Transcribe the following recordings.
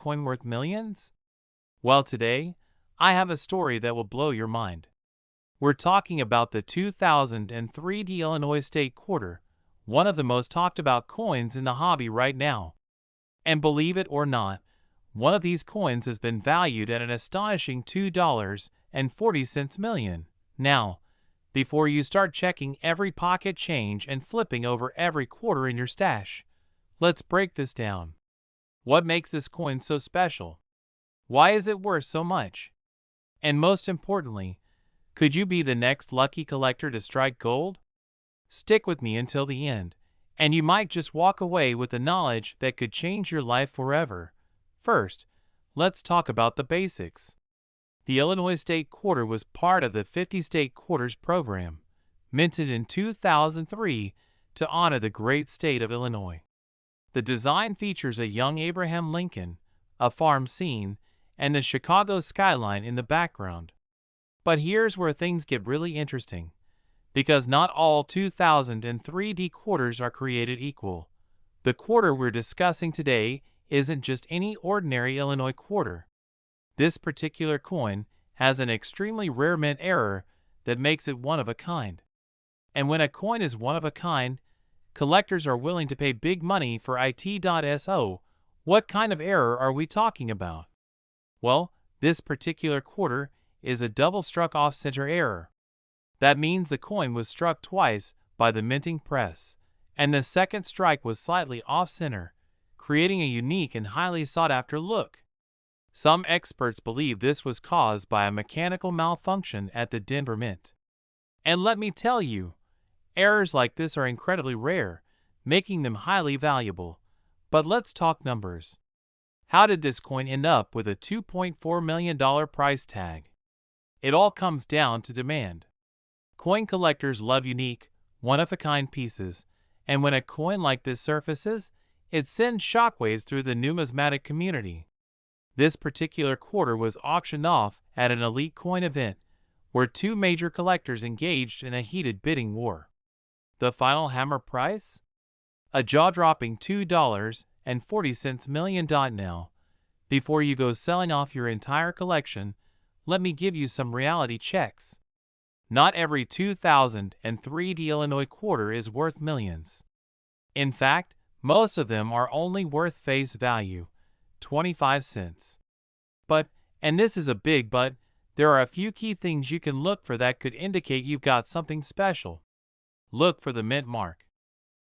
coin worth millions? Well, today, I have a story that will blow your mind. We're talking about the 2003 Illinois State Quarter, one of the most talked about coins in the hobby right now. And believe it or not, one of these coins has been valued at an astonishing $2.40 million. Now, before you start checking every pocket change and flipping over every quarter in your stash, let's break this down. What makes this coin so special? Why is it worth so much? And most importantly, could you be the next lucky collector to strike gold? Stick with me until the end, and you might just walk away with the knowledge that could change your life forever. First, let's talk about the basics. The Illinois State Quarter was part of the 50 State Quarters program, minted in 2003 to honor the great state of Illinois. The design features a young Abraham Lincoln, a farm scene, and the Chicago skyline in the background. But here's where things get really interesting, because not all 2003 quarters are created equal. The quarter we're discussing today isn't just any ordinary Illinois quarter. This particular coin has an extremely rare mint error that makes it one of a kind. And when a coin is one of a kind, collectors are willing to pay big money for it.so. What kind of error are we talking about? Well, this particular quarter is a double-struck off-center error. That means the coin was struck twice by the minting press, and the second strike was slightly off-center, creating a unique and highly sought-after look. Some experts believe this was caused by a mechanical malfunction at the Denver Mint. And let me tell you, errors like this are incredibly rare, making them highly valuable. But let's talk numbers. How did this coin end up with a $2.4 million price tag? It all comes down to demand. Coin collectors love unique, one-of-a-kind pieces, and when a coin like this surfaces, it sends shockwaves through the numismatic community. This particular quarter was auctioned off at an elite coin event, where two major collectors engaged in a heated bidding war. The final hammer price? A jaw-dropping $2.40 million. Now, before you go selling off your entire collection, let me give you some reality checks. Not every 2003 Illinois quarter is worth millions. In fact, most of them are only worth face value, 25 cents. But, and this is a big but, there are a few key things you can look for that could indicate you've got something special. Look for the mint mark.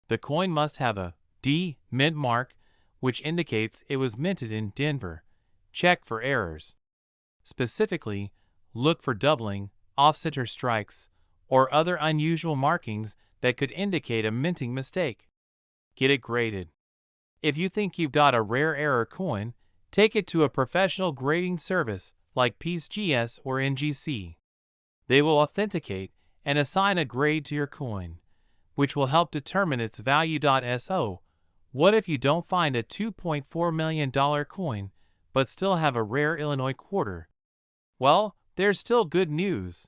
The coin must have a D mint mark, which indicates it was minted in Denver. Check for errors. Specifically, look for doubling, off-center strikes, or other unusual markings that could indicate a minting mistake. Get it graded. If you think you've got a rare error coin, take it to a professional grading service like PeaceGS or NGC. They will authenticate and assign a grade to your coin, which will help determine its value.so. What if you don't find a $2.4 million coin, but still have a rare Illinois quarter? Well, there's still good news.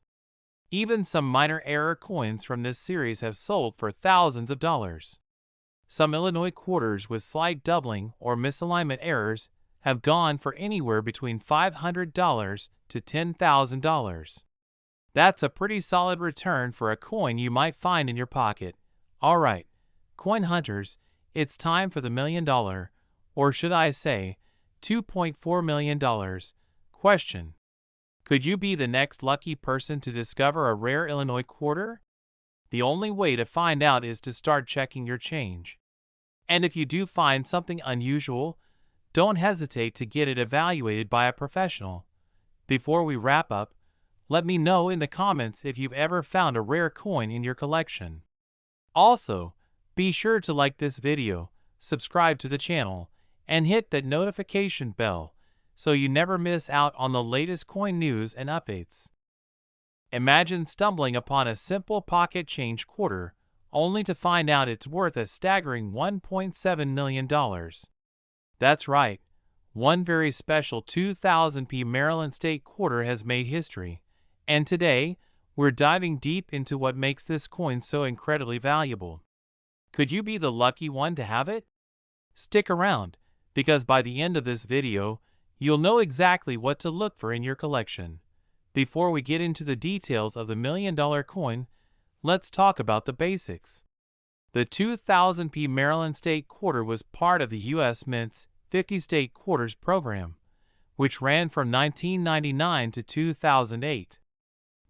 Even some minor error coins from this series have sold for thousands of dollars. Some Illinois quarters with slight doubling or misalignment errors have gone for anywhere between $500 to $10,000. That's a pretty solid return for a coin you might find in your pocket. Alright, coin hunters, it's time for the $1 million, or should I say, $2.4 million, question. Could you be the next lucky person to discover a rare Illinois quarter? The only way to find out is to start checking your change. And if you do find something unusual, don't hesitate to get it evaluated by a professional. Before we wrap up, let me know in the comments if you've ever found a rare coin in your collection. Also, be sure to like this video, subscribe to the channel, and hit that notification bell so you never miss out on the latest coin news and updates. Imagine stumbling upon a simple pocket change quarter, only to find out it's worth a staggering $1.7 million. That's right, one very special 2000p Maryland State quarter has made history, and today, we're diving deep into what makes this coin so incredibly valuable. Could you be the lucky one to have it? Stick around, because by the end of this video, you'll know exactly what to look for in your collection. Before we get into the details of the $1 million coin, let's talk about the basics. The 2000p Maryland State Quarter was part of the U.S. Mint's 50 State Quarters program, which ran from 1999 to 2008.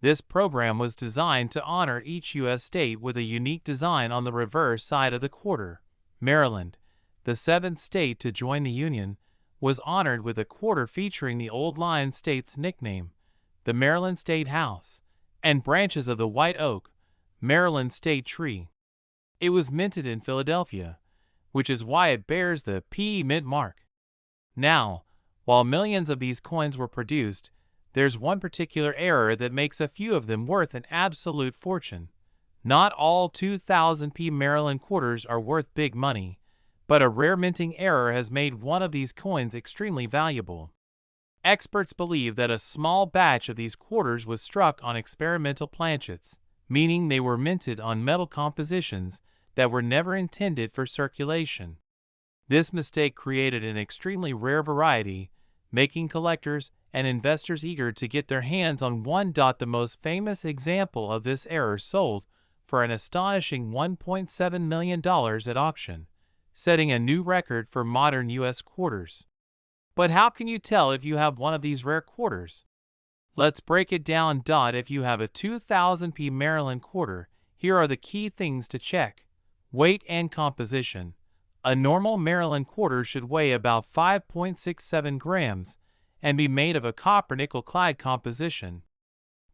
This program was designed to honor each U.S. state with a unique design on the reverse side of the quarter. Maryland, the seventh state to join the Union, was honored with a quarter featuring the Old Line State's nickname, the Maryland State House, and branches of the white oak, Maryland State tree. It was minted in Philadelphia, which is why it bears the PE Mint mark. Now, while millions of these coins were produced, there's one particular error that makes a few of them worth an absolute fortune. Not all 2000p Maryland quarters are worth big money, but a rare minting error has made one of these coins extremely valuable. Experts believe that a small batch of these quarters was struck on experimental planchets, meaning they were minted on metal compositions that were never intended for circulation. This mistake created an extremely rare variety, making collectors and investors eager to get their hands on one. The most famous example of this error sold for an astonishing $1.7 million at auction, setting a new record for modern U.S. quarters. But how can you tell if you have one of these rare quarters? Let's break it down. If you have a 2000p Maryland quarter, here are the key things to check. Weight and composition. A normal Maryland quarter should weigh about 5.67 grams and be made of a copper-nickel-clad composition.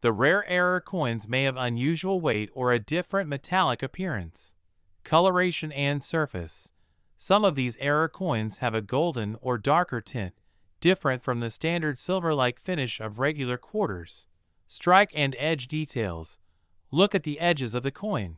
The rare error coins may have unusual weight or a different metallic appearance. Coloration and surface. Some of these error coins have a golden or darker tint, different from the standard silver-like finish of regular quarters. Strike and edge details. Look at the edges of the coin.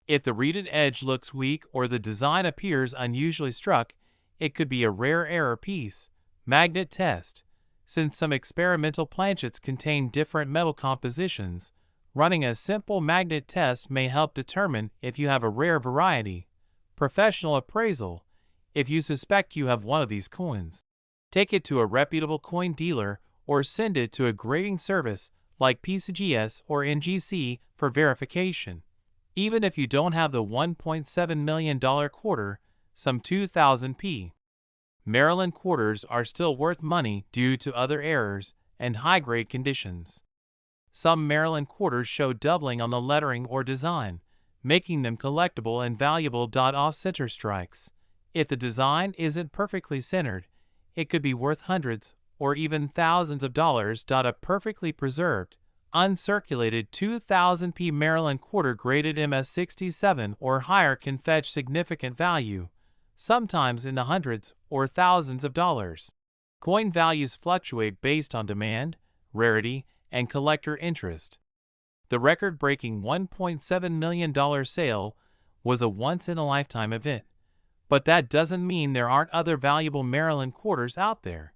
If the reeded edge looks weak or the design appears unusually struck, it could be a rare error piece. Magnet test. Since some experimental planchets contain different metal compositions, running a simple magnet test may help determine if you have a rare variety. Professional appraisal. If you suspect you have one of these coins, take it to a reputable coin dealer or send it to a grading service like PCGS or NGC for verification. Even if you don't have the $1.7 million quarter, some 2000p Maryland quarters are still worth money due to other errors and high-grade conditions. Some Maryland quarters show doubling on the lettering or design, making them collectible and valuable. Off-center strikes. If the design isn't perfectly centered, it could be worth hundreds or even thousands of dollars. A perfectly preserved, uncirculated 2000p Maryland quarter graded MS67 or higher can fetch significant value, sometimes in the hundreds or thousands of dollars. Coin values fluctuate based on demand, rarity, and collector interest. The record-breaking $1.7 million sale was a once-in-a-lifetime event, but that doesn't mean there aren't other valuable Maryland quarters out there.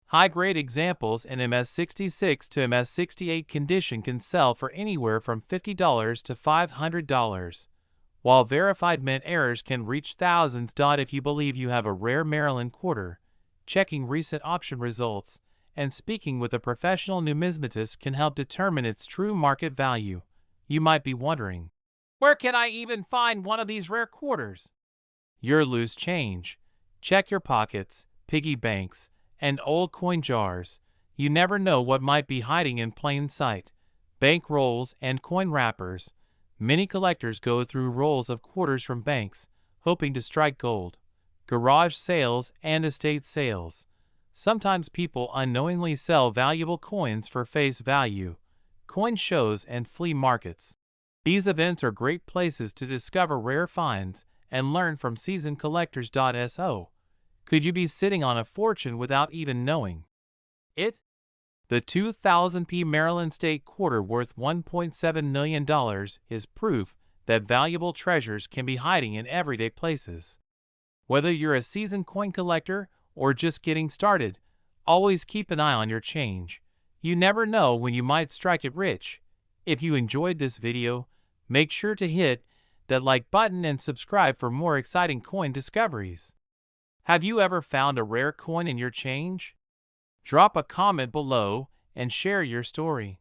High-grade examples in MS66 to MS68 condition can sell for anywhere from $50 to $500, while verified mint errors can reach thousands. If you believe you have a rare Maryland quarter, checking recent auction results and speaking with a professional numismatist can help determine its true market value. You might be wondering, where can I even find one of these rare quarters? Your loose change. Check your pockets, piggy banks, and old coin jars. You never know what might be hiding in plain sight. Bank rolls and coin wrappers. Many collectors go through rolls of quarters from banks, hoping to strike gold. Garage sales and estate sales. Sometimes people unknowingly sell valuable coins for face value. Coin shows and flea markets. These events are great places to discover rare finds and learn from seasoned collectors. So, could you be sitting on a fortune without even knowing it? The 2000p Maryland State Quarter worth $1.7 million is proof that valuable treasures can be hiding in everyday places. Whether you're a seasoned coin collector or just getting started, always keep an eye on your change. You never know when you might strike it rich. If you enjoyed this video, make sure to hit that like button and subscribe for more exciting coin discoveries. Have you ever found a rare coin in your change? Drop a comment below and share your story.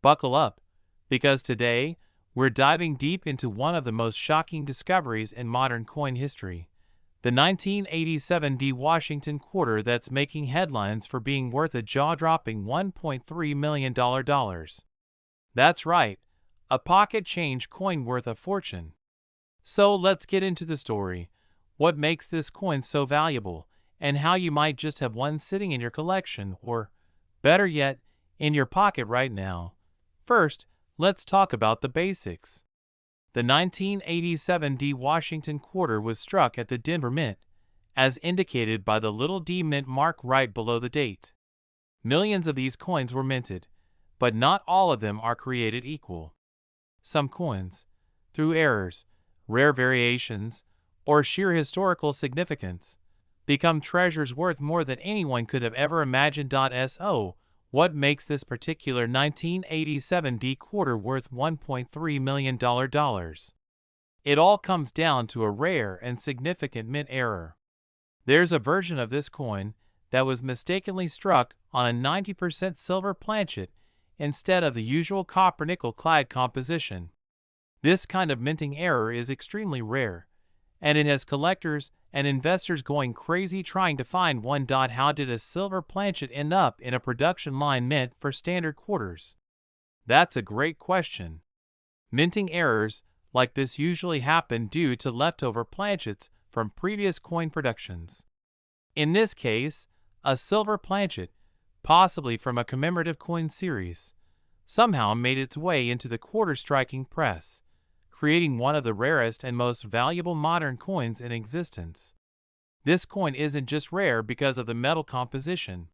Buckle up, because today we're diving deep into one of the most shocking discoveries in modern coin history, the 1987 D Washington quarter that's making headlines for being worth a jaw-dropping $1.3 million. That's right, a pocket change coin worth a fortune. So let's get into the story, what makes this coin so valuable, and how you might just have one sitting in your collection or, better yet, in your pocket right now. First, let's talk about the basics. The 1987 D Washington quarter was struck at the Denver Mint, as indicated by the little D mint mark right below the date. Millions of these coins were minted, but not all of them are created equal. Some coins, through errors, rare variations, or sheer historical significance, become treasures worth more than anyone could have ever imagined. So, what makes this particular 1987 D quarter worth $1.3 million? It all comes down to a rare and significant mint error. There's a version of this coin that was mistakenly struck on a 90% silver planchet instead of the usual copper-nickel clad composition. This kind of minting error is extremely rare, and it has collectors and investors going crazy trying to find one. How did a silver planchet end up in a production line mint for standard quarters? That's a great question. Minting errors like this usually happen due to leftover planchets from previous coin productions. In this case, a silver planchet, possibly from a commemorative coin series, somehow made its way into the quarter striking press, creating one of the rarest and most valuable modern coins in existence. This coin isn't just rare because of the metal composition.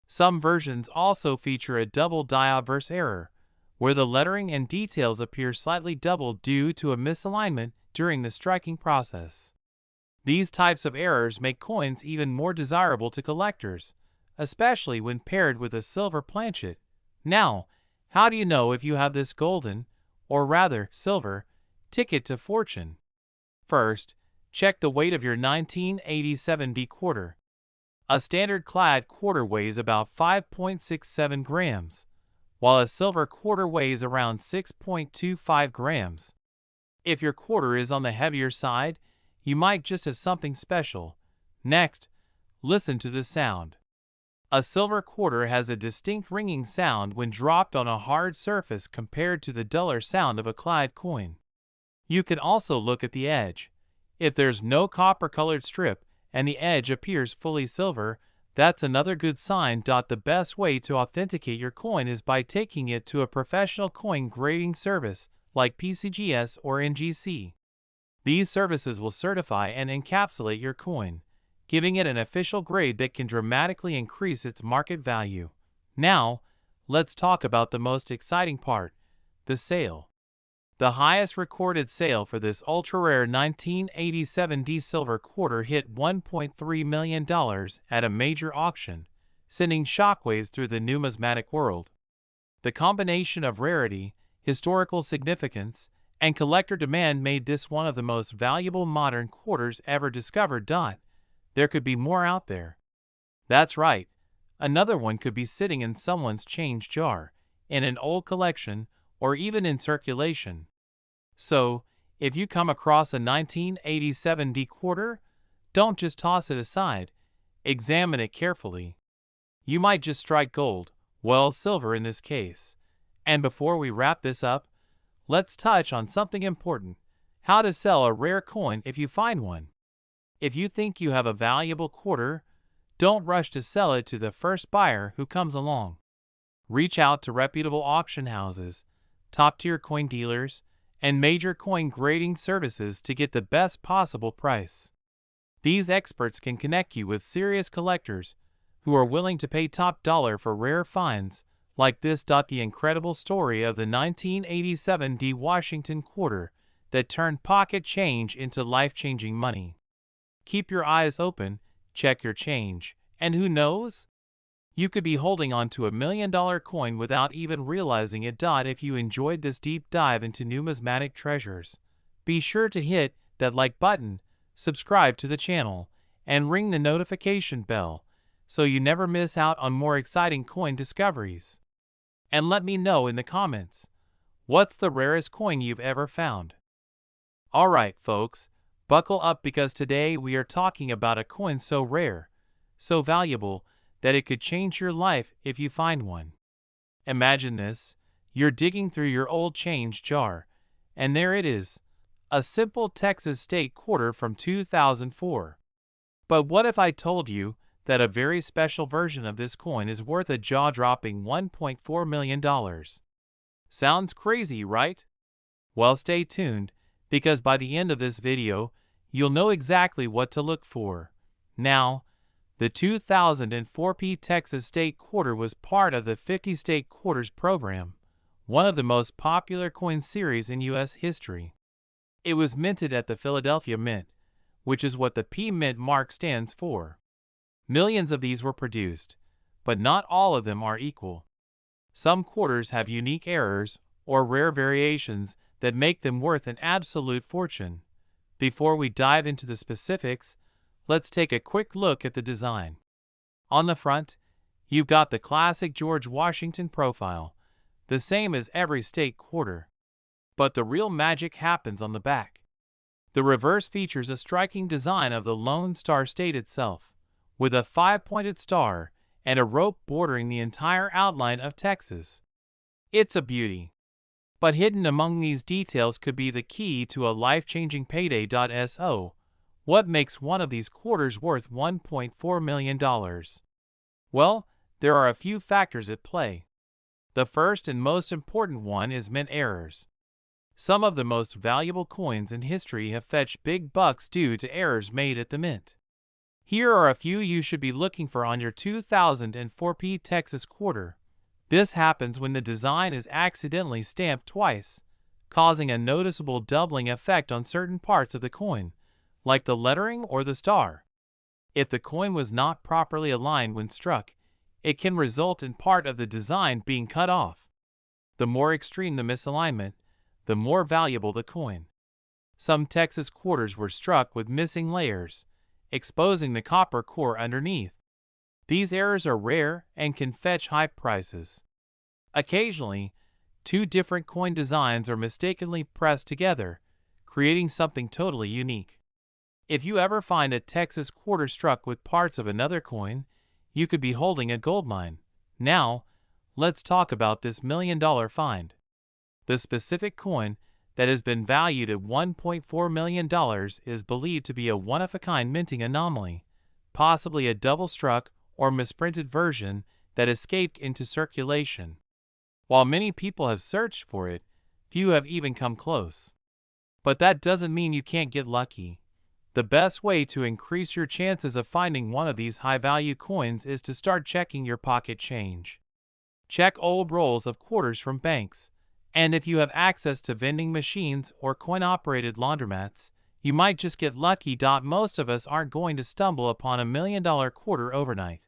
Some versions also feature a double die obverse error, where the lettering and details appear slightly doubled due to a misalignment during the striking process. These types of errors make coins even more desirable to collectors, especially when paired with a silver planchet. Now, how do you know if you have this golden, or rather silver, ticket to fortune? First, check the weight of your 1987 D quarter. A standard clad quarter weighs about 5.67 grams, while a silver quarter weighs around 6.25 grams. If your quarter is on the heavier side, you might just have something special. Next, listen to this sound. A silver quarter has a distinct ringing sound when dropped on a hard surface compared to the duller sound of a clad coin. You can also look at the edge. If there's no copper-colored strip and the edge appears fully silver, that's another good sign. The best way to authenticate your coin is by taking it to a professional coin grading service like PCGS or NGC. These services will certify and encapsulate your coin, giving it an official grade that can dramatically increase its market value. Now, let's talk about the most exciting part, the sale. The highest recorded sale for this ultra-rare 1987 D silver quarter hit $1.3 million at a major auction, sending shockwaves through the numismatic world. The combination of rarity, historical significance, and collector demand made this one of the most valuable modern quarters ever discovered. There could be more out there. That's right, another one could be sitting in someone's change jar, in an old collection, or even in circulation. So, if you come across a 1987 D quarter, don't just toss it aside, examine it carefully. You might just strike gold, well, silver in this case. And before we wrap this up, let's touch on something important: how to sell a rare coin if you find one. If you think you have a valuable quarter, don't rush to sell it to the first buyer who comes along. Reach out to reputable auction houses, top-tier coin dealers, and major coin grading services to get the best possible price. These experts can connect you with serious collectors who are willing to pay top dollar for rare finds like this. The incredible story of the 1987 D Washington quarter that turned pocket change into life-changing money. Keep your eyes open, check your change, and who knows? You could be holding on to $1 million coin without even realizing it. If you enjoyed this deep dive into numismatic treasures, be sure to hit that like button, subscribe to the channel, and ring the notification bell so you never miss out on more exciting coin discoveries. And let me know in the comments, what's the rarest coin you've ever found? Alright folks, buckle up because today we are talking about a coin so rare, so valuable, that it could change your life if you find one. Imagine this, you're digging through your old change jar, and there it is, a simple Texas state quarter from 2004. But what if I told you that a very special version of this coin is worth a jaw-dropping $1.4 million? Sounds crazy, right? Well, stay tuned, because by the end of this video, you'll know exactly what to look for. Now, the 2004 Texas State Quarter was part of the 50 State Quarters program, one of the most popular coin series in U.S. history. It was minted at the Philadelphia Mint, which is what the P Mint mark stands for. Millions of these were produced, but not all of them are equal. Some quarters have unique errors or rare variations that make them worth an absolute fortune. Before we dive into the specifics, let's take a quick look at the design. On the front, you've got the classic George Washington profile, the same as every state quarter. But the real magic happens on the back. The reverse features a striking design of the Lone Star State itself, with a 5-pointed star and a rope bordering the entire outline of Texas. It's a beauty. But hidden among these details could be the key to a life-changing payday. So, what makes one of these quarters worth $1.4 million? Well, there are a few factors at play. The first and most important one is mint errors. Some of the most valuable coins in history have fetched big bucks due to errors made at the mint. Here are a few you should be looking for on your 2004 Texas quarter. This happens when the design is accidentally stamped twice, causing a noticeable doubling effect on certain parts of the coin, like the lettering or the star. If the coin was not properly aligned when struck, it can result in part of the design being cut off. The more extreme the misalignment, the more valuable the coin. Some Texas quarters were struck with missing layers, exposing the copper core underneath. These errors are rare and can fetch high prices. Occasionally, two different coin designs are mistakenly pressed together, creating something totally unique. If you ever find a Texas quarter struck with parts of another coin, you could be holding a goldmine. Now, let's talk about this $1 million find. The specific coin that has been valued at $1.4 million is believed to be a one-of-a-kind minting anomaly, possibly a double-struck or misprinted version that escaped into circulation. While many people have searched for it, few have even come close. But that doesn't mean you can't get lucky. The best way to increase your chances of finding one of these high-value coins is to start checking your pocket change. Check old rolls of quarters from banks, and if you have access to vending machines or coin-operated laundromats, you might just get lucky. Most of us aren't going to stumble upon a $1 million quarter overnight.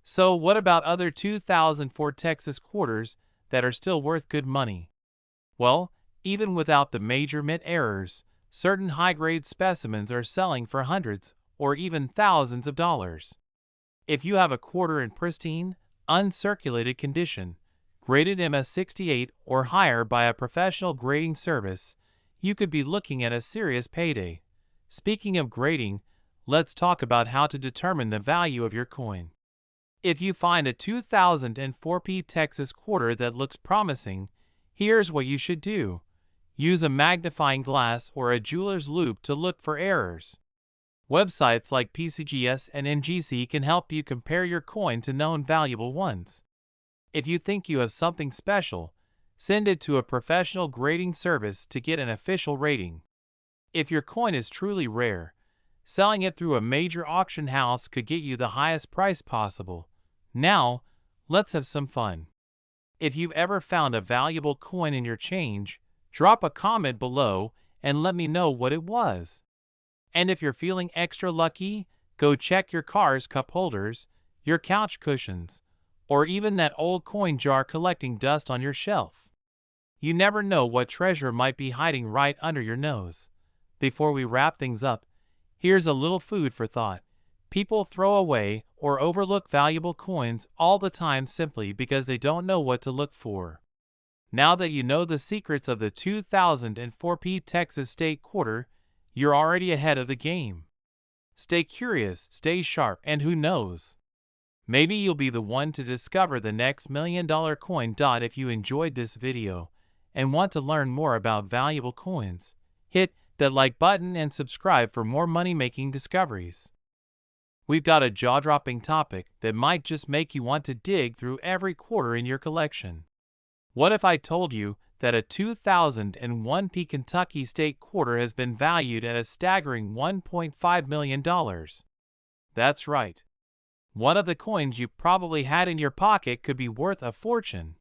So what about other 2004 Texas quarters that are still worth good money? Well, even without the major mint errors, certain high-grade specimens are selling for hundreds or even thousands of dollars. If you have a quarter in pristine, uncirculated condition, graded MS68 or higher by a professional grading service, you could be looking at a serious payday. Speaking of grading, let's talk about how to determine the value of your coin. If you find a 2004 Texas quarter that looks promising, here's what you should do. Use a magnifying glass or a jeweler's loupe to look for errors. Websites like PCGS and NGC can help you compare your coin to known valuable ones. If you think you have something special, send it to a professional grading service to get an official rating. If your coin is truly rare, selling it through a major auction house could get you the highest price possible. Now, let's have some fun. If you've ever found a valuable coin in your change, drop a comment below and let me know what it was. And if you're feeling extra lucky, go check your car's cup holders, your couch cushions, or even that old coin jar collecting dust on your shelf. You never know what treasure might be hiding right under your nose. Before we wrap things up, Here's a little food for thought. People throw away or overlook valuable coins all the time simply because they don't know what to look for. Now that you know the secrets of the 2004 Texas State Quarter, you're already ahead of the game. Stay curious, stay sharp, and who knows? Maybe you'll be the one to discover the next $1 million coin. If you enjoyed this video and want to learn more about valuable coins, hit that like button and subscribe for more money-making discoveries. We've got a jaw-dropping topic that might just make you want to dig through every quarter in your collection. What if I told you that a 2001 Kentucky State Quarter has been valued at a staggering $1.5 million? That's right. One of the coins you probably had in your pocket could be worth a fortune.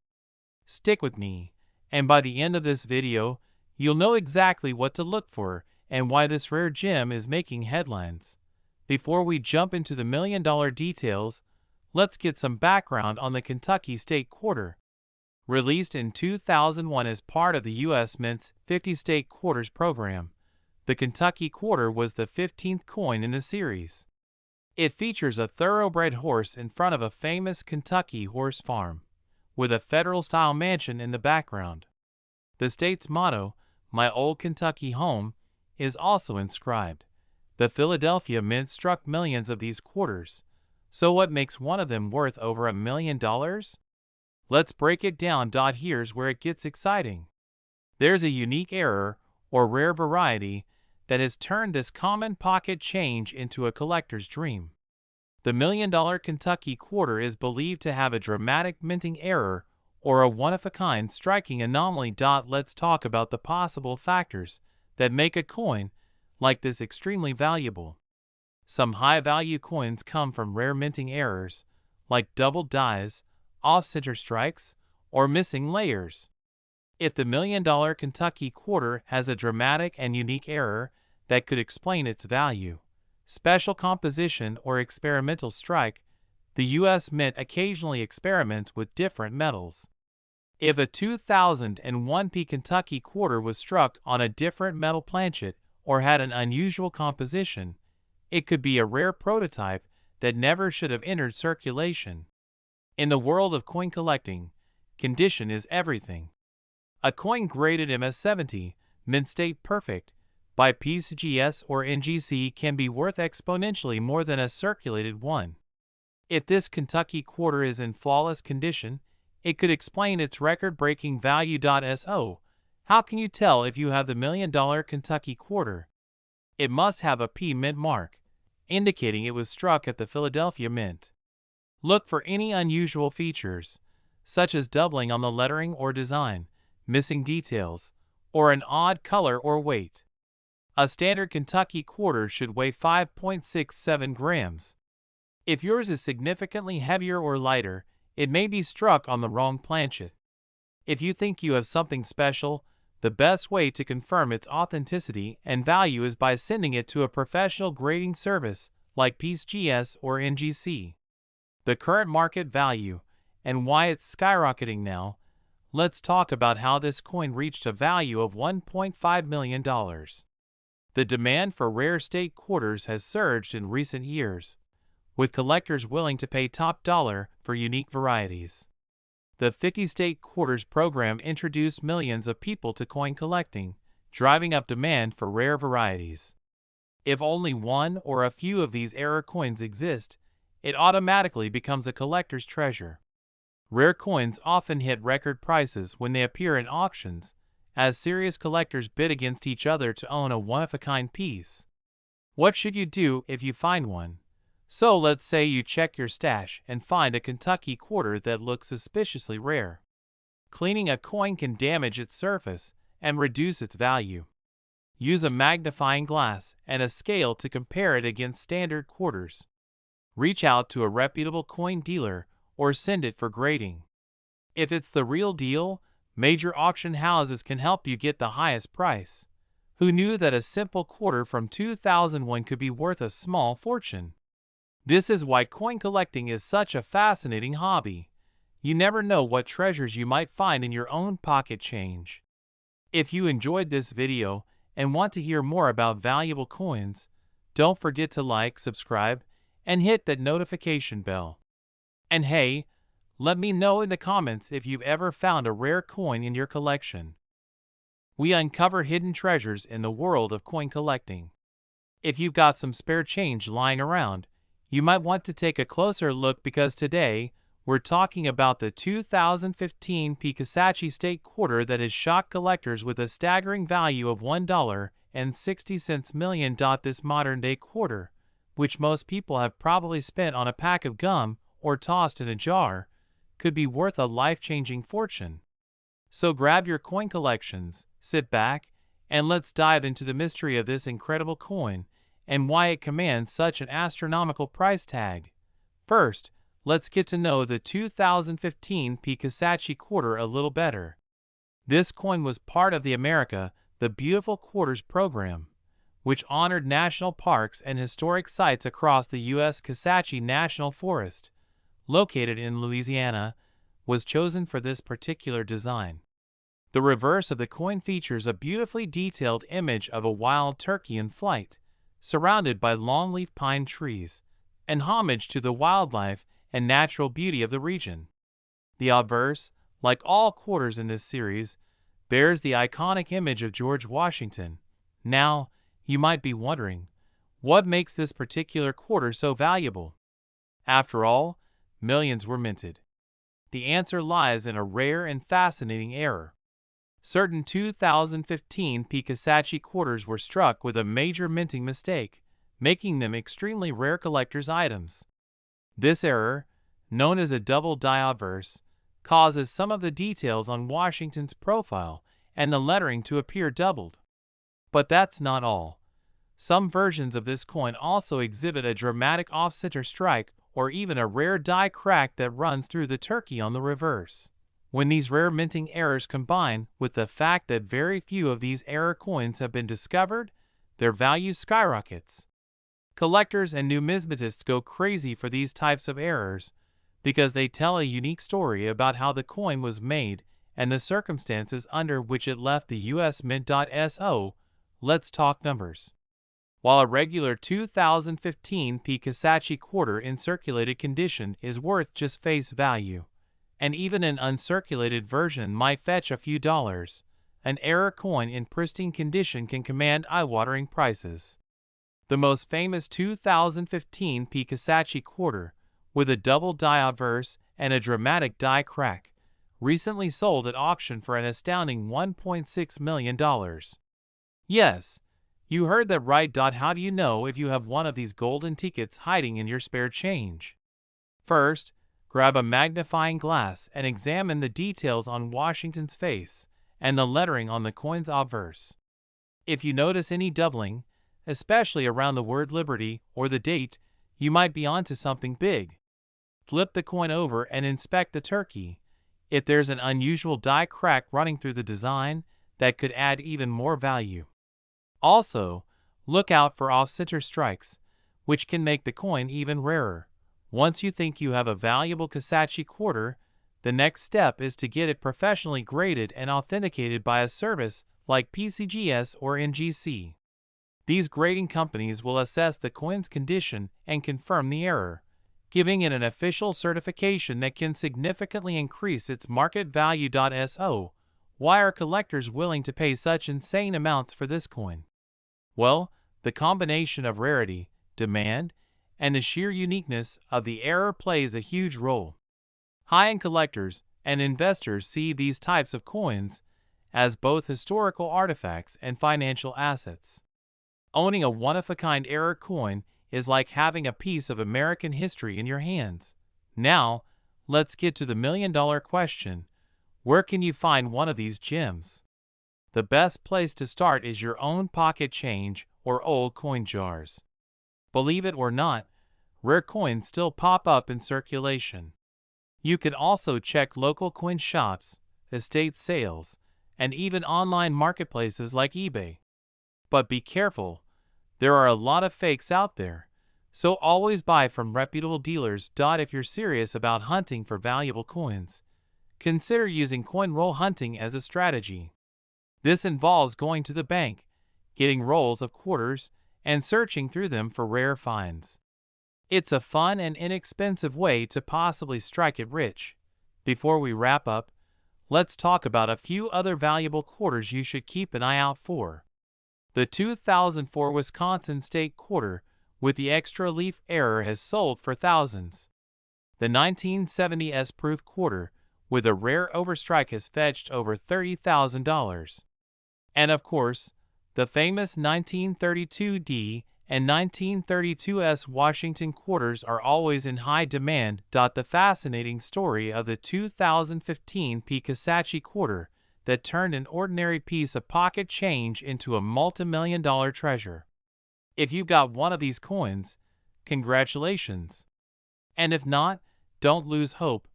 Stick with me, and by the end of this video, you'll know exactly what to look for and why this rare gem is making headlines. Before we jump into the $1 million details, let's get some background on the Kentucky State Quarter. Released in 2001 as part of the U.S. Mint's 50 State Quarters program, the Kentucky Quarter was the 15th coin in the series. It features a thoroughbred horse in front of a famous Kentucky horse farm, with a federal-style mansion in the background. The state's motto, "My Old Kentucky Home," is also inscribed. The Philadelphia Mint struck millions of these quarters, so what makes one of them worth over $1 million? Let's break it down. Here's where it gets exciting. There's a unique error, or rare variety, that has turned this common pocket change into a collector's dream. The $1 million Kentucky Quarter is believed to have a dramatic minting error, or a one-of-a-kind striking anomaly. Let's talk about the possible factors that make a coin like this extremely valuable. Some high-value coins come from rare minting errors, like double dies, off-center strikes, or missing layers. If the $1 million Kentucky Quarter has a dramatic and unique error that could explain its value, special composition or experimental strike, the U.S. Mint occasionally experiments with different metals. If a 2001 Kentucky Quarter was struck on a different metal planchet or had an unusual composition, it could be a rare prototype that never should have entered circulation. In the world of coin collecting, condition is everything. A coin graded MS-70, Mint State Perfect, by PCGS or NGC can be worth exponentially more than a circulated one. If this Kentucky Quarter is in flawless condition, it could explain its record-breaking value. So, how can you tell if you have the $1 million Kentucky Quarter? It must have a P Mint mark, indicating it was struck at the Philadelphia Mint. Look for any unusual features, such as doubling on the lettering or design, missing details, or an odd color or weight. A standard Kentucky Quarter should weigh 5.67 grams. If yours is significantly heavier or lighter, it may be struck on the wrong planchet. If you think you have something special, the best way to confirm its authenticity and value is by sending it to a professional grading service like PCGS or NGC. The current market value and why it's skyrocketing now. Let's talk about how this coin reached a value of $1.5 million. The demand for rare state quarters has surged in recent years, with collectors willing to pay top dollar for unique varieties. The 50 State Quarters program introduced millions of people to coin collecting, driving up demand for rare varieties. If only one or a few of these rare coins exist, it automatically becomes a collector's treasure. Rare coins often hit record prices when they appear in auctions, as serious collectors bid against each other to own a one-of-a-kind piece. What should you do if you find one? So let's say you check your stash and find a Kentucky Quarter that looks suspiciously rare. Cleaning a coin can damage its surface and reduce its value. Use a magnifying glass and a scale to compare it against standard quarters. Reach out to a reputable coin dealer or send it for grading. If it's the real deal, major auction houses can help you get the highest price. Who knew that a simple quarter from 2001 could be worth a small fortune? This is why coin collecting is such a fascinating hobby. You never know what treasures you might find in your own pocket change. If you enjoyed this video and want to hear more about valuable coins, Don't forget to like, subscribe, and hit that notification bell. And hey, let me know in the comments if you've ever found a rare coin in your collection. We uncover hidden treasures in the world of coin collecting. If you've got some spare change lying around, you might want to take a closer look because today, we're talking about the 2015 Picasachi State Quarter that has shocked collectors with a staggering value of $1.60 million. This modern-day quarter, which most people have probably spent on a pack of gum or tossed in a jar, could be worth a life-changing fortune. So grab your coin collections, sit back, and let's dive into the mystery of this incredible coin and why it commands such an astronomical price tag. First, let's get to know the 2015 Picasachi Quarter a little better. This coin was part of the America the Beautiful Quarters program, which honored national parks and historic sites across the U.S. Picasachi National Forest, located in Louisiana, was chosen for this particular design. The reverse of the coin features a beautifully detailed image of a wild turkey in flight, surrounded by longleaf pine trees, an homage to the wildlife and natural beauty of the region. The obverse, like all quarters in this series, bears the iconic image of George Washington. Now, you might be wondering, what makes this particular quarter so valuable? After all, millions were minted. The answer lies in a rare and fascinating error. Certain 2015 Picasachi quarters were struck with a major minting mistake, making them extremely rare collector's items. This error, known as a double die obverse, causes some of the details on Washington's profile and the lettering to appear doubled. But that's not all. Some versions of this coin also exhibit a dramatic off-center strike or even a rare die crack that runs through the turkey on the reverse. When these rare minting errors combine with the fact that very few of these error coins have been discovered, their value skyrockets. Collectors and numismatists go crazy for these types of errors because they tell a unique story about how the coin was made and the circumstances under which it left the U.S. Mint. So, let's talk numbers. While a regular 2015 Picasachi quarter in circulated condition is worth just face value, and even an uncirculated version might fetch a few dollars, an error coin in pristine condition can command eye-watering prices. The most famous 2015 Picasachi quarter, with a double die obverse and a dramatic die crack, recently sold at auction for an astounding $1.6 million. Yes, you heard that right. How do you know if you have one of these golden tickets hiding in your spare change? First, grab a magnifying glass and examine the details on Washington's face and the lettering on the coin's obverse. If you notice any doubling, especially around the word Liberty or the date, you might be onto something big. Flip the coin over and inspect the turkey. If there's an unusual die crack running through the design, that could add even more value. Also, look out for off-center strikes, which can make the coin even rarer. Once you think you have a valuable Picasachi quarter, the next step is to get it professionally graded and authenticated by a service like PCGS or NGC. These grading companies will assess the coin's condition and confirm the error, giving it an official certification that can significantly increase its market value. So, why are collectors willing to pay such insane amounts for this coin? Well, the combination of rarity, demand, and the sheer uniqueness of the error plays a huge role. High-end collectors and investors see these types of coins as both historical artifacts and financial assets. Owning a one-of-a-kind error coin is like having a piece of American history in your hands. Now, let's get to the million-dollar question. Where can you find one of these gems? The best place to start is your own pocket change or old coin jars. Believe it or not, rare coins still pop up in circulation. You can also check local coin shops, estate sales, and even online marketplaces like eBay. But be careful, there are a lot of fakes out there, so always buy from reputable dealers. If you're serious about hunting for valuable coins, consider using coin roll hunting as a strategy. This involves going to the bank, getting rolls of quarters, and searching through them for rare finds. It's a fun and inexpensive way to possibly strike it rich. Before we wrap up, let's talk about a few other valuable quarters you should keep an eye out for. The 2004 Wisconsin State Quarter with the extra leaf error has sold for thousands. The 1970 S-Proof Quarter with a rare overstrike has fetched over $30,000. And of course, the famous 1932D and 1932S Washington quarters are always in high demand. The fascinating story of the 2015 P. Kisatchie quarter that turned an ordinary piece of pocket change into a multi-million-dollar treasure. If you've got one of these coins, congratulations. And if not, don't lose hope.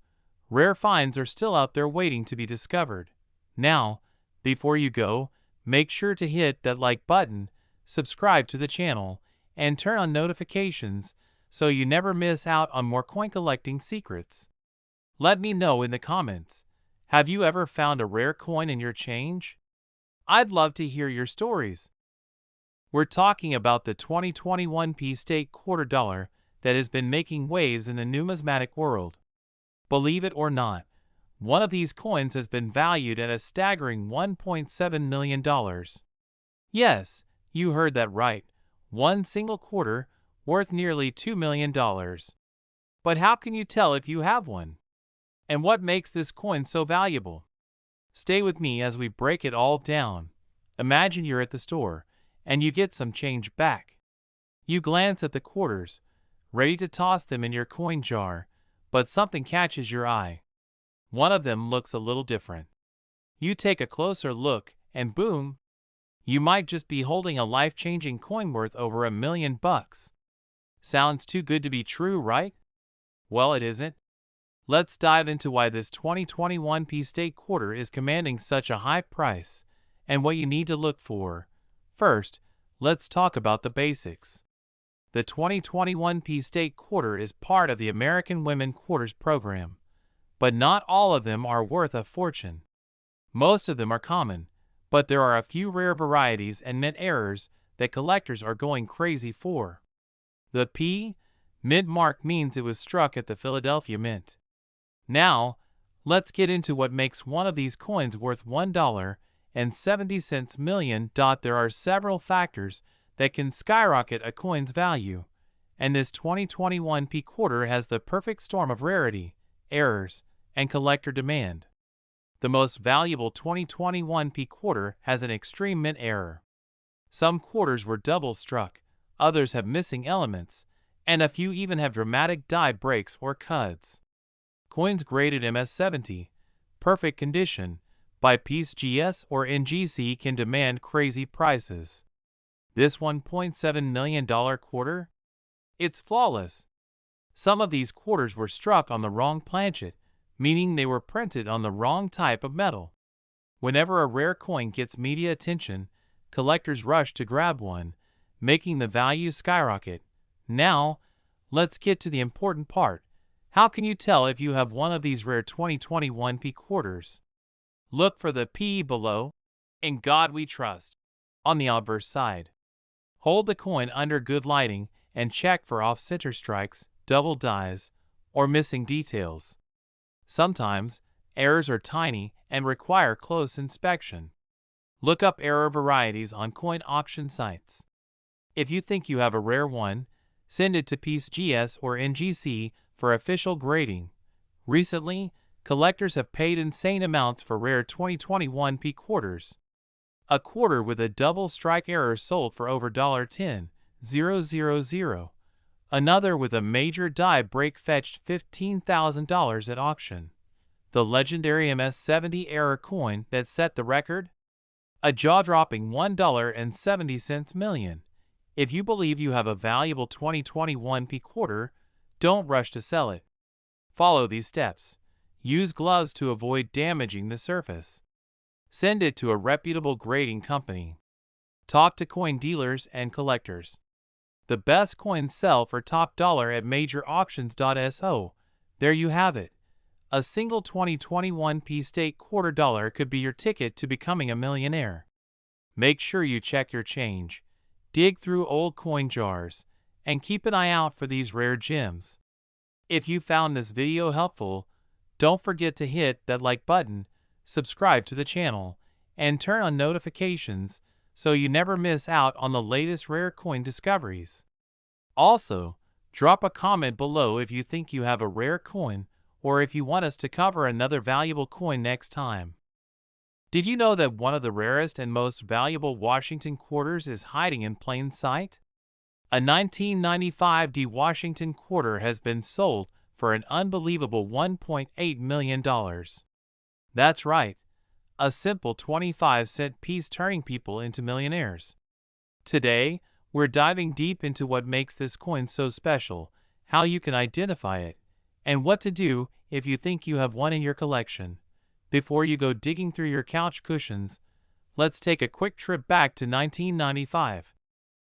Rare finds are still out there waiting to be discovered. Now, before you go, make sure to hit that like button, subscribe to the channel, and turn on notifications so you never miss out on more coin collecting secrets. Let me know in the comments, have you ever found a rare coin in your change? I'd love to hear your stories. We're talking about the 2021 P State quarter dollar that has been making waves in the numismatic world. Believe it or not, one of these coins has been valued at a staggering $1.7 million. Yes, you heard that right. One single quarter worth nearly $2 million. But how can you tell if you have one? And what makes this coin so valuable? Stay with me as we break it all down. Imagine you're at the store, and you get some change back. You glance at the quarters, ready to toss them in your coin jar, but something catches your eye. One of them looks a little different. You take a closer look, and boom! You might just be holding a life-changing coin worth over $1 million. Sounds too good to be true, right? Well, it isn't. Let's dive into why this 2021 P State quarter is commanding such a high price, and what you need to look for. First, let's talk about the basics. The 2021 P State quarter is part of the American Women Quarters program, but not all of them are worth a fortune. Most of them are common, but there are a few rare varieties and mint errors that collectors are going crazy for. The P Mint mark means it was struck at the Philadelphia Mint. Now, let's get into what makes one of these coins worth $1.70 million. There are several factors that can skyrocket a coin's value, and this 2021 P quarter has the perfect storm of rarity, errors, and collector demand. The most valuable 2021 P quarter has an extreme mint error. Some quarters were double struck, others have missing elements, and a few even have dramatic die breaks or cuts. Coins graded MS70, perfect condition, by PSGS or NGC can demand crazy prices. This $1.7 million quarter? It's flawless. Some of these quarters were struck on the wrong planchet, meaning they were printed on the wrong type of metal. Whenever a rare coin gets media attention, collectors rush to grab one, making the value skyrocket. Now, let's get to the important part. How can you tell if you have one of these rare 2021 P quarters? Look for the P below, "In God We Trust," on the obverse side. Hold the coin under good lighting and check for off-center strikes, double dies, or missing details. Sometimes, errors are tiny and require close inspection. Look up error varieties on coin auction sites. If you think you have a rare one, send it to PSGS or NGC for official grading. Recently, collectors have paid insane amounts for rare 2021 P quarters. A quarter with a double strike error sold for over $10,000. Another with a major die break fetched $15,000 at auction. The legendary MS70 error coin that set the record? A jaw-dropping $1.70 million. If you believe you have a valuable 2021 P quarter, don't rush to sell it. Follow these steps. Use gloves to avoid damaging the surface. Send it to a reputable grading company. Talk to coin dealers and collectors. The best coins sell for top dollar at major auctions.so. There you have it. A single 2021 P State quarter dollar could be your ticket to becoming a millionaire. Make sure you check your change. dig through old coin jars, and keep an eye out for these rare gems. If you found this video helpful, don't forget to hit that like button, subscribe to the channel, and turn on notifications so you never miss out on the latest rare coin discoveries. Also, drop a comment below if you think you have a rare coin or if you want us to cover another valuable coin next time. Did you know that one of the rarest and most valuable Washington quarters is hiding in plain sight? A 1995 D Washington quarter has been sold for an unbelievable $1.8 million. That's right, a simple 25-cent piece turning people into millionaires. Today, we're diving deep into what makes this coin so special, how you can identify it, and what to do if you think you have one in your collection. Before you go digging through your couch cushions, let's take a quick trip back to 1995.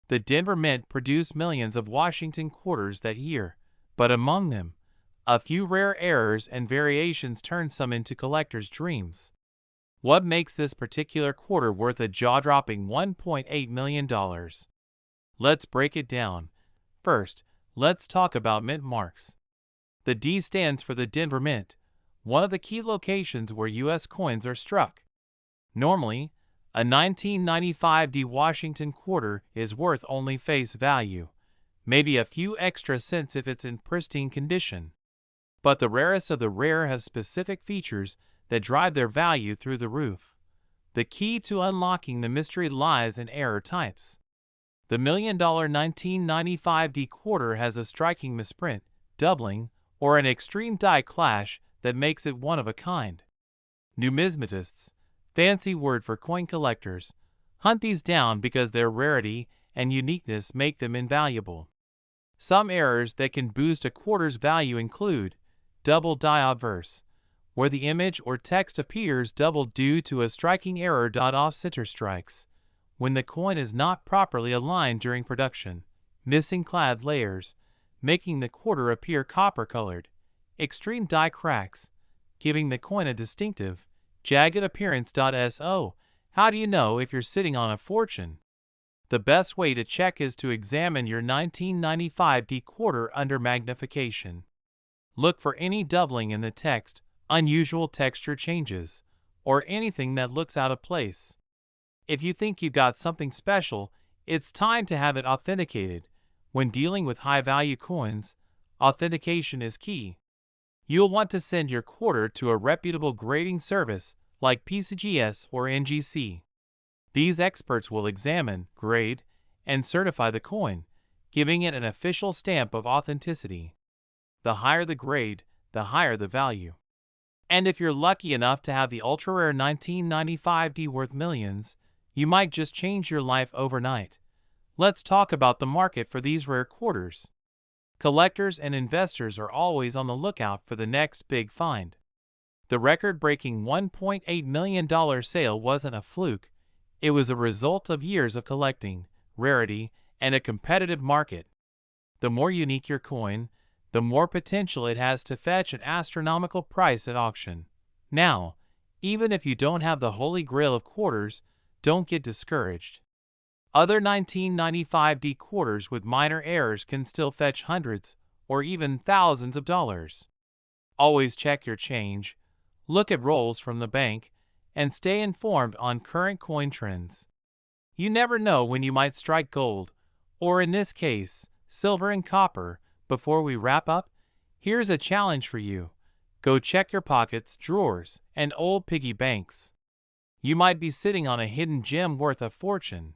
The Denver Mint produced millions of Washington quarters that year, but among them, a few rare errors and variations turned some into collectors' dreams. What makes this particular quarter worth a jaw-dropping $1.8 million? Let's break it down. First, let's talk about mint marks. The D stands for the Denver Mint, one of the key locations where U.S. coins are struck. Normally, a 1995 D Washington quarter is worth only face value, maybe a few extra cents if it's in pristine condition. But the rarest of the rare have specific features that drive their value through the roof. The key to unlocking the mystery lies in error types. The $1 million 1995 D quarter has a striking misprint, doubling, or an extreme die clash that makes it one of a kind. Numismatists, fancy word for coin collectors, hunt these down because their rarity and uniqueness make them invaluable. Some errors that can boost a quarter's value include double die obverse, where the image or text appears double due to a striking error. Off-center strikes, when the coin is not properly aligned during production. Missing clad layers, making the quarter appear copper-colored. Extreme die cracks, giving the coin a distinctive, jagged appearance. So, how do you know if you're sitting on a fortune? The best way to check is to examine your 1995 D quarter under magnification. Look for any doubling in the text, unusual texture changes, or anything that looks out of place. If you think you got something special, it's time to have it authenticated. When dealing with high-value coins, authentication is key. You'll want to send your quarter to a reputable grading service like PCGS or NGC. These experts will examine, grade, and certify the coin, giving it an official stamp of authenticity. The higher the grade, the higher the value. And if you're lucky enough to have the ultra-rare 1995 D worth millions, you might just change your life overnight. Let's talk about the market for these rare quarters. Collectors and investors are always on the lookout for the next big find. The record-breaking $1.8 million sale wasn't a fluke. It was a result of years of collecting, rarity, and a competitive market. The more unique your coin, the more potential it has to fetch an astronomical price at auction. Now, even if you don't have the holy grail of quarters, don't get discouraged. Other 1995 D quarters with minor errors can still fetch hundreds or even thousands of dollars. Always check your change, look at rolls from the bank, and stay informed on current coin trends. You never know when you might strike gold, or in this case, silver and copper. Before we wrap up, here's a challenge for you. Go check your pockets, drawers, and old piggy banks. You might be sitting on a hidden gem worth a fortune.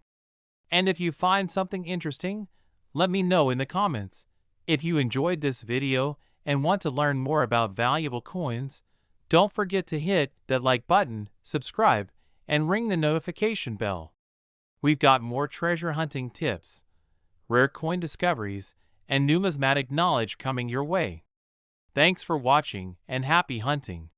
And if you find something interesting, let me know in the comments. If you enjoyed this video and want to learn more about valuable coins, don't forget to hit that like button, subscribe, and ring the notification bell. We've got more treasure hunting tips, rare coin discoveries, and numismatic knowledge coming your way. Thanks for watching and happy hunting.